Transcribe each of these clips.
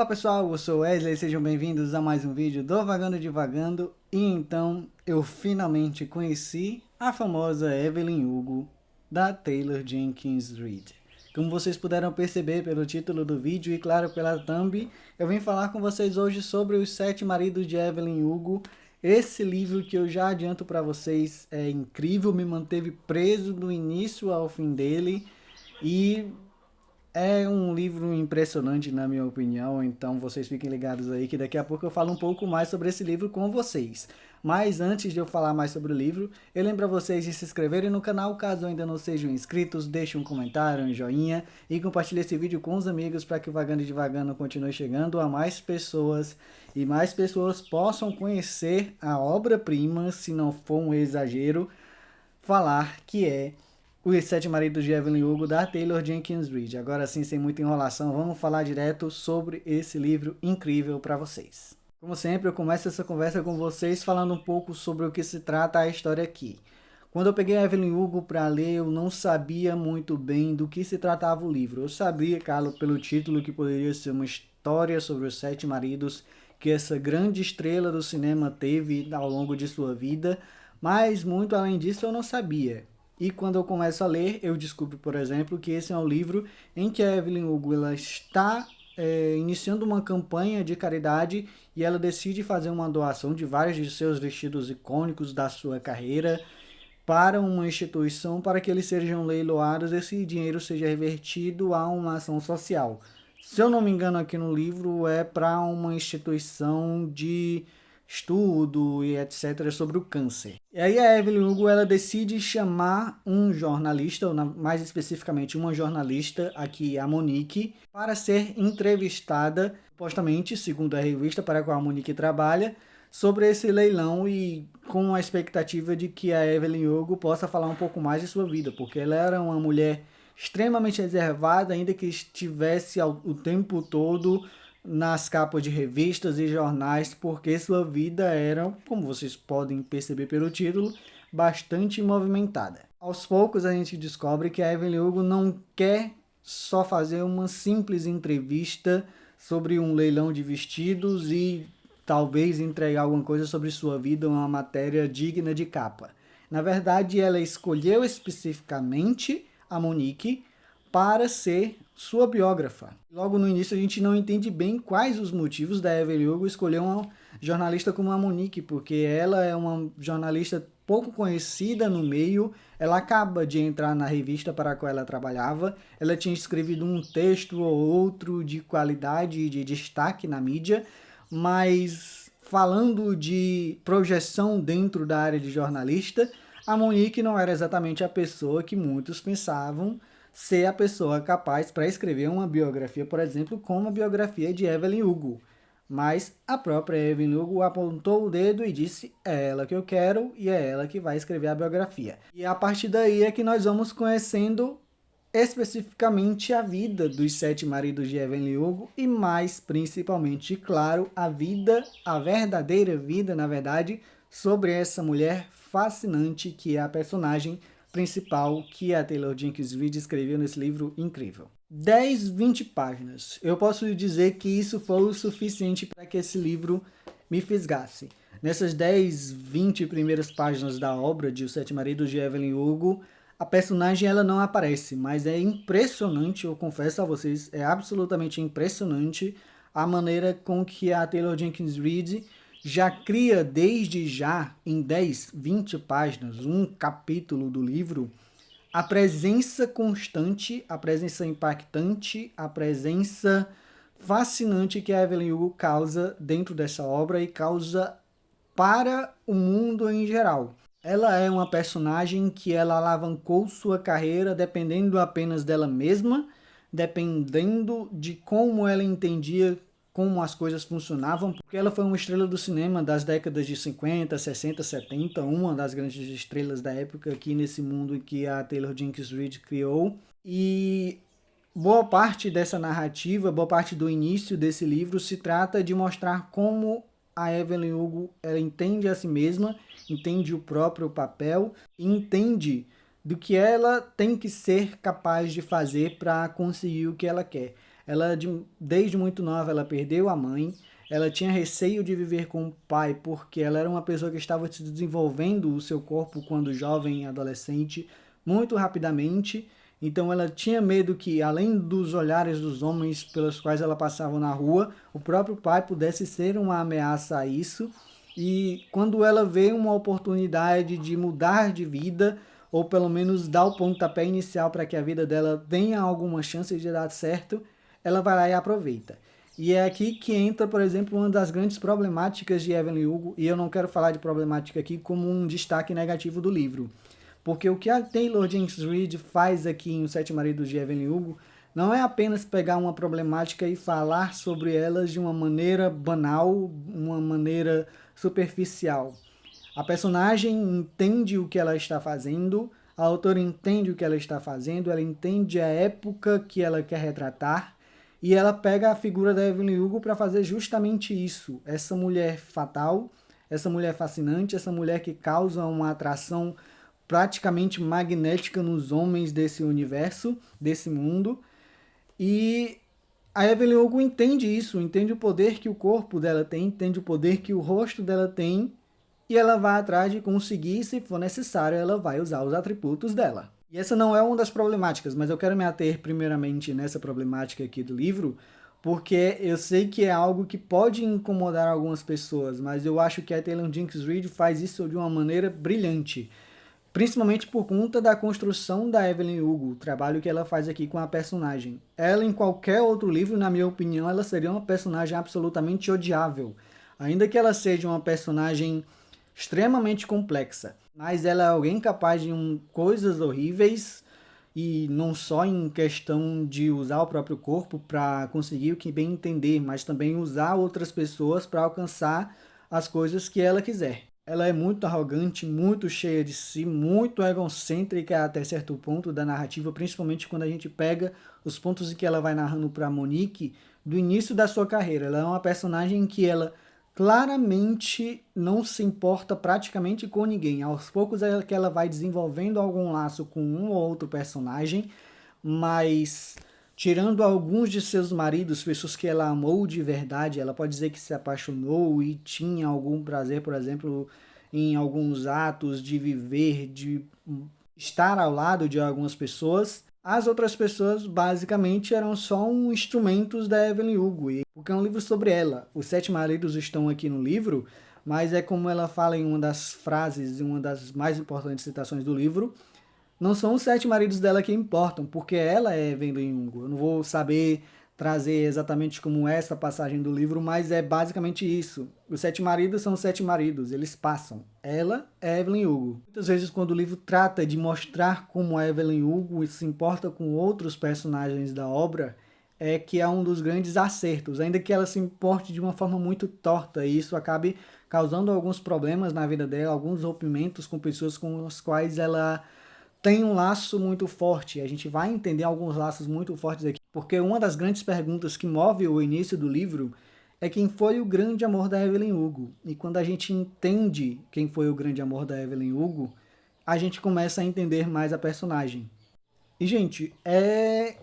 Fala pessoal, eu sou Wesley, sejam bem-vindos a mais um vídeo do Vagando Divagando. E então eu finalmente conheci a famosa Evelyn Hugo da Taylor Jenkins Reid. Como vocês puderam perceber pelo título do vídeo e claro pela thumb, eu vim falar com vocês hoje sobre Os Sete Maridos de Evelyn Hugo. Esse livro que eu já adianto para vocês é incrível, me manteve preso do início ao fim dele e é um livro impressionante na minha opinião, então vocês fiquem ligados aí que daqui a pouco eu falo um pouco mais sobre esse livro com vocês. Mas antes de eu falar mais sobre o livro, eu lembro a vocês de se inscreverem no canal caso ainda não sejam inscritos, deixem um comentário, um joinha e compartilhem esse vídeo com os amigos para que o Vagando e Divagando continue chegando a mais pessoas e mais pessoas possam conhecer a obra-prima, se não for um exagero, falar que é Os Sete Maridos de Evelyn Hugo, da Taylor Jenkins Reid. Agora sim, sem muita enrolação, vamos falar direto sobre esse livro incrível para vocês. Como sempre, eu começo essa conversa com vocês falando um pouco sobre o que se trata a história aqui. Quando eu peguei a Evelyn Hugo para ler, eu não sabia muito bem do que se tratava o livro. Eu sabia, claro, pelo título, que poderia ser uma história sobre os sete maridos que essa grande estrela do cinema teve ao longo de sua vida, mas muito além disso eu não sabia. E quando eu começo a ler, eu descubro, por exemplo, que esse é um livro em que a Evelyn Hugo ela está iniciando uma campanha de caridade e ela decide fazer uma doação de vários de seus vestidos icônicos da sua carreira para uma instituição para que eles sejam leiloados e esse dinheiro seja revertido a uma ação social. Se eu não me engano, aqui no livro é para uma instituição de estudo e etc. sobre o câncer. E aí a Evelyn Hugo ela decide chamar um jornalista, ou mais especificamente uma jornalista, aqui a Monique, para ser entrevistada, supostamente, segundo a revista para a qual a Monique trabalha, sobre esse leilão e com a expectativa de que a Evelyn Hugo possa falar um pouco mais de sua vida, porque ela era uma mulher extremamente reservada, ainda que estivesse o tempo todo nas capas de revistas e jornais, porque sua vida era, como vocês podem perceber pelo título, bastante movimentada. Aos poucos a gente descobre que a Evelyn Hugo não quer só fazer uma simples entrevista sobre um leilão de vestidos e talvez entregar alguma coisa sobre sua vida, uma matéria digna de capa. Na verdade, ela escolheu especificamente a Monique para ser sua biógrafa. Logo no início a gente não entende bem quais os motivos da Evelyn Hugo escolher uma jornalista como a Monique, porque ela é uma jornalista pouco conhecida no meio, ela acaba de entrar na revista para a qual ela trabalhava, ela tinha escrevido um texto ou outro de qualidade e de destaque na mídia, mas falando de projeção dentro da área de jornalista, a Monique não era exatamente a pessoa que muitos pensavam ser a pessoa capaz para escrever uma biografia, por exemplo, como a biografia de Evelyn Hugo. Mas a própria Evelyn Hugo apontou o dedo e disse: é ela que eu quero e é ela que vai escrever a biografia. E a partir daí é que nós vamos conhecendo especificamente a vida dos sete maridos de Evelyn Hugo e mais principalmente, claro, a vida, a verdadeira vida, na verdade, sobre essa mulher fascinante que é a personagem principal que a Taylor Jenkins Reid escreveu nesse livro incrível. 10, 20 páginas. Eu posso dizer que isso foi o suficiente para que esse livro me fisgasse. Nessas 10, 20 primeiras páginas da obra de Os Sete Maridos de Evelyn Hugo, a personagem ela não aparece, mas é impressionante, eu confesso a vocês, é absolutamente impressionante a maneira com que a Taylor Jenkins Reid já cria desde já, em 10, 20 páginas, um capítulo do livro, a presença constante, a presença impactante, a presença fascinante que a Evelyn Hugo causa dentro dessa obra e causa para o mundo em geral. Ela é uma personagem que ela alavancou sua carreira dependendo apenas dela mesma, dependendo de como ela entendia como as coisas funcionavam, porque ela foi uma estrela do cinema das décadas de 50, 60, 70, uma das grandes estrelas da época aqui nesse mundo que a Taylor Jenkins Reid criou. E boa parte dessa narrativa, boa parte do início desse livro se trata de mostrar como a Evelyn Hugo ela entende a si mesma, entende o próprio papel, entende do que ela tem que ser capaz de fazer para conseguir o que ela quer. Desde muito nova, ela perdeu a mãe. Ela tinha receio de viver com o pai porque ela era uma pessoa que estava se desenvolvendo o seu corpo quando jovem e adolescente muito rapidamente. Então ela tinha medo que, além dos olhares dos homens pelos quais ela passava na rua, o próprio pai pudesse ser uma ameaça a isso. E quando ela vê uma oportunidade de mudar de vida, ou pelo menos dar o pontapé inicial para que a vida dela tenha alguma chance de dar certo, ela vai lá e aproveita. E é aqui que entra, por exemplo, uma das grandes problemáticas de Evelyn Hugo, e eu não quero falar de problemática aqui como um destaque negativo do livro, porque o que a Taylor Jenkins Reid faz aqui em Os Sete Maridos de Evelyn Hugo não é apenas pegar uma problemática e falar sobre elas de uma maneira banal, uma maneira superficial. A personagem entende o que ela está fazendo, a autora entende o que ela está fazendo, ela entende a época que ela quer retratar, e ela pega a figura da Evelyn Hugo para fazer justamente isso. Essa mulher fatal, essa mulher fascinante, essa mulher que causa uma atração praticamente magnética nos homens desse universo, desse mundo. E a Evelyn Hugo entende isso, entende o poder que o corpo dela tem, entende o poder que o rosto dela tem, e ela vai atrás de conseguir, se for necessário, ela vai usar os atributos dela. E essa não é uma das problemáticas, mas eu quero me ater primeiramente nessa problemática aqui do livro, porque eu sei que é algo que pode incomodar algumas pessoas, mas eu acho que a Taylor Jenkins Reid faz isso de uma maneira brilhante. Principalmente por conta da construção da Evelyn Hugo, o trabalho que ela faz aqui com a personagem. Ela, em qualquer outro livro, na minha opinião, ela seria uma personagem absolutamente odiável. Ainda que ela seja uma personagem extremamente complexa. Mas ela é alguém capaz de coisas horríveis, e não só em questão de usar o próprio corpo para conseguir o que bem entender, mas também usar outras pessoas para alcançar as coisas que ela quiser. Ela é muito arrogante, muito cheia de si, muito egocêntrica até certo ponto da narrativa, principalmente quando a gente pega os pontos em que ela vai narrando para Monique do início da sua carreira. Ela é uma personagem que ela claramente não se importa praticamente com ninguém. Aos poucos é que ela vai desenvolvendo algum laço com um ou outro personagem, mas tirando alguns de seus maridos, pessoas que ela amou de verdade, ela pode dizer que se apaixonou e tinha algum prazer, por exemplo, em alguns atos de viver, de estar ao lado de algumas pessoas. As outras pessoas basicamente eram só instrumentos da Evelyn Hugo, porque é um livro sobre ela. Os sete maridos estão aqui no livro, mas é como ela fala em uma das frases, em uma das mais importantes citações do livro, não são os sete maridos dela que importam, porque ela é Evelyn Hugo. Eu não vou saber trazer exatamente como é essa passagem do livro, mas é basicamente isso. Os sete maridos são os sete maridos, eles passam. Ela é Evelyn Hugo. Muitas vezes quando o livro trata de mostrar como a Evelyn Hugo se importa com outros personagens da obra, é que é um dos grandes acertos, ainda que ela se importe de uma forma muito torta, e isso acabe causando alguns problemas na vida dela, alguns rompimentos com pessoas com as quais ela tem um laço muito forte. A gente vai entender alguns laços muito fortes aqui, porque uma das grandes perguntas que move o início do livro é quem foi o grande amor da Evelyn Hugo. E quando a gente entende quem foi o grande amor da Evelyn Hugo, a gente começa a entender mais a personagem. E, gente, é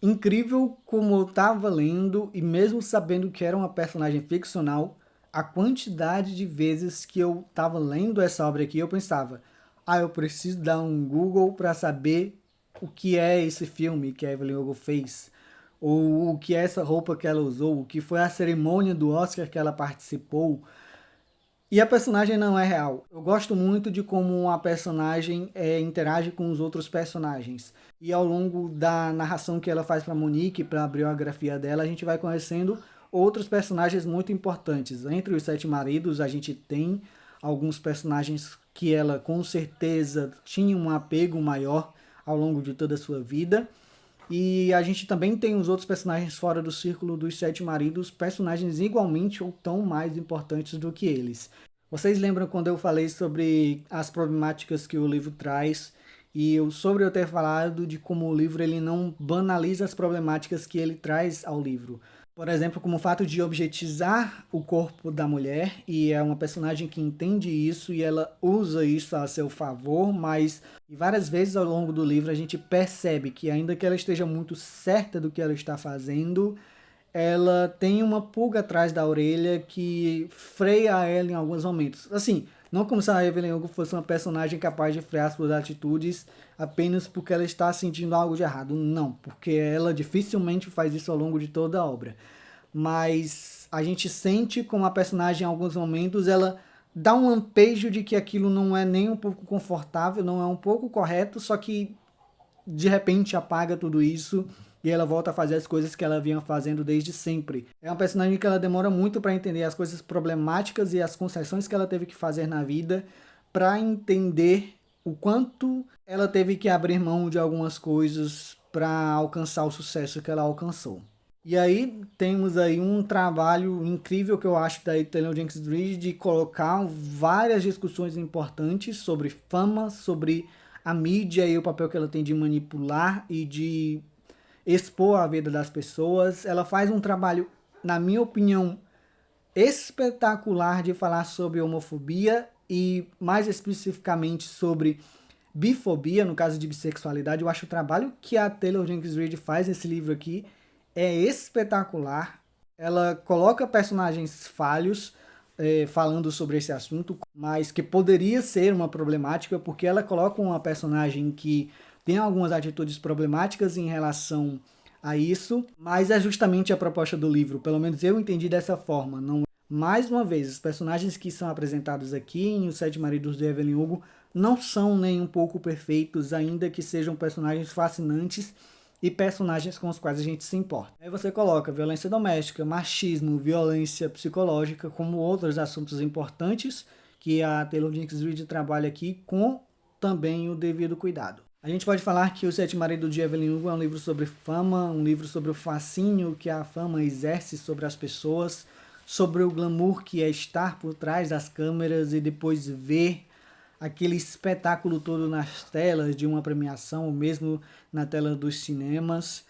incrível como eu estava lendo, e mesmo sabendo que era uma personagem ficcional, a quantidade de vezes que eu estava lendo essa obra aqui, eu pensava, eu preciso dar um Google para saber o que é esse filme que a Evelyn Hugo fez, ou o que é essa roupa que ela usou, o que foi a cerimônia do Oscar que ela participou. E a personagem não é real. Eu gosto muito de como a personagem interage com os outros personagens. E ao longo da narração que ela faz para Monique, para a biografia dela, a gente vai conhecendo outros personagens muito importantes. Entre os sete maridos, a gente tem alguns personagens que ela com certeza tinha um apego maior ao longo de toda a sua vida. E a gente também tem os outros personagens fora do círculo dos sete maridos, personagens igualmente ou tão mais importantes do que eles. Vocês lembram quando eu falei sobre as problemáticas que o livro traz, e sobre eu ter falado de como o livro ele não banaliza as problemáticas que ele traz ao livro. Por exemplo, como o fato de objetizar o corpo da mulher, e é uma personagem que entende isso e ela usa isso a seu favor, mas várias vezes ao longo do livro a gente percebe que, ainda que ela esteja muito certa do que ela está fazendo, ela tem uma pulga atrás da orelha que freia ela em alguns momentos. Assim, não como se a Evelyn Hugo fosse uma personagem capaz de frear suas atitudes apenas porque ela está sentindo algo de errado. Não, porque ela dificilmente faz isso ao longo de toda a obra. Mas a gente sente como a personagem, em alguns momentos, ela dá um lampejo de que aquilo não é nem um pouco confortável, não é um pouco correto, só que de repente apaga tudo isso e ela volta a fazer as coisas que ela vinha fazendo desde sempre. É uma personagem que ela demora muito para entender as coisas problemáticas e as concessões que ela teve que fazer na vida para entender o quanto ela teve que abrir mão de algumas coisas para alcançar o sucesso que ela alcançou. E aí temos aí um trabalho incrível que eu acho da Taylor Jenkins Reid de colocar várias discussões importantes sobre fama, sobre a mídia e o papel que ela tem de manipular e de expor a vida das pessoas. Ela faz um trabalho, na minha opinião, espetacular de falar sobre homofobia e mais especificamente sobre bifobia, no caso de bissexualidade. Eu acho o trabalho que a Taylor Jenkins Reid faz nesse livro aqui é espetacular. Ela coloca personagens falhos falando sobre esse assunto, mas que poderia ser uma problemática, porque ela coloca uma personagem que tem algumas atitudes problemáticas em relação a isso, mas é justamente a proposta do livro, pelo menos eu entendi dessa forma. Não, mais uma vez, os personagens que são apresentados aqui em Os Sete Maridos de Evelyn Hugo não são nem um pouco perfeitos, ainda que sejam personagens fascinantes e personagens com os quais a gente se importa. Aí você coloca violência doméstica, machismo, violência psicológica como outros assuntos importantes que a Taylor Jenkins Reid trabalha aqui com também o devido cuidado. A gente pode falar que Os Sete Maridos de Evelyn Hugo é um livro sobre fama, um livro sobre o fascínio que a fama exerce sobre as pessoas, sobre o glamour que é estar por trás das câmeras e depois ver aquele espetáculo todo nas telas de uma premiação, ou mesmo na tela dos cinemas,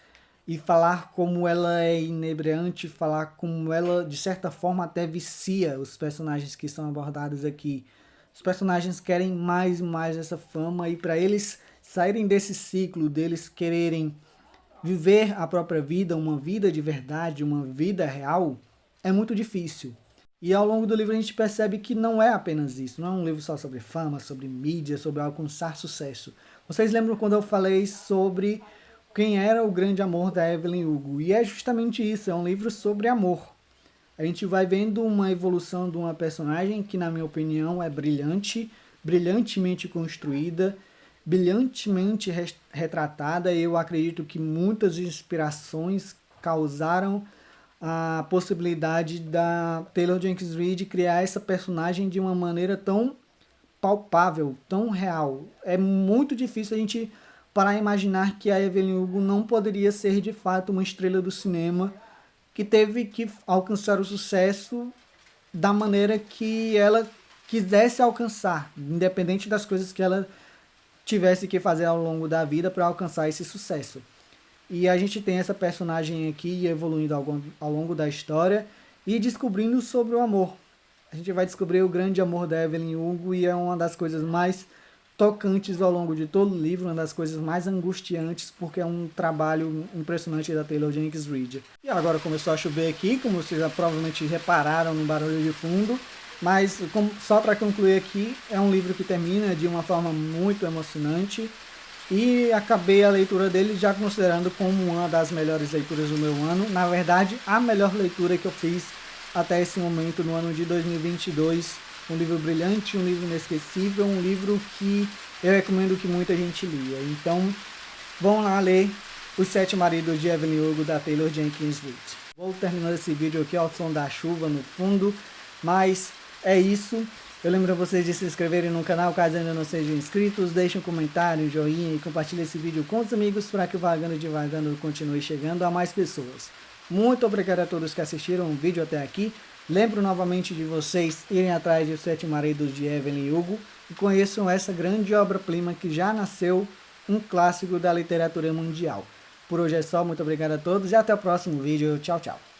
e falar como ela é inebriante, falar como ela, de certa forma, até vicia os personagens que são abordados aqui. Os personagens querem mais e mais essa fama, e para eles saírem desse ciclo, deles quererem viver a própria vida, uma vida de verdade, uma vida real, é muito difícil. E ao longo do livro a gente percebe que não é apenas isso, não é um livro só sobre fama, sobre mídia, sobre alcançar sucesso. Vocês lembram quando eu falei sobre quem era o grande amor da Evelyn Hugo? E é justamente isso, é um livro sobre amor. A gente vai vendo uma evolução de uma personagem que, na minha opinião, é brilhante, brilhantemente construída, brilhantemente retratada. Eu acredito que muitas inspirações causaram a possibilidade da Taylor Jenkins Reid criar essa personagem de uma maneira tão palpável, tão real. É muito difícil a gente parar a imaginar que a Evelyn Hugo não poderia ser de fato uma estrela do cinema que teve que alcançar o sucesso da maneira que ela quisesse alcançar, independente das coisas que ela tivesse que fazer ao longo da vida para alcançar esse sucesso. E a gente tem essa personagem aqui evoluindo ao longo da história e descobrindo sobre o amor. A gente vai descobrir o grande amor da Evelyn Hugo e é uma das coisas mais tocantes ao longo de todo o livro, uma das coisas mais angustiantes, porque é um trabalho impressionante da Taylor Jenkins Reid. E agora começou a chover aqui, como vocês já provavelmente repararam no barulho de fundo, mas só para concluir aqui, é um livro que termina de uma forma muito emocionante. E acabei a leitura dele já considerando como uma das melhores leituras do meu ano. Na verdade, a melhor leitura que eu fiz até esse momento no ano de 2022. Um livro brilhante, um livro inesquecível, um livro que eu recomendo que muita gente lia. Então, vão lá ler Os Sete Maridos de Evelyn Hugo, da Taylor Jenkins Reid. Vou terminando esse vídeo aqui ao som da chuva no fundo, mas é isso. Eu lembro a vocês de se inscreverem no canal caso ainda não sejam inscritos, deixem um comentário, um joinha e compartilhem esse vídeo com os amigos para que o Vagando Divagando continue chegando a mais pessoas. Muito obrigado a todos que assistiram o vídeo até aqui. Lembro novamente de vocês irem atrás de Os Sete Maridos de Evelyn Hugo e conheçam essa grande obra-prima que já nasceu um clássico da literatura mundial. Por hoje é só, muito obrigado a todos e até o próximo vídeo. Tchau, tchau.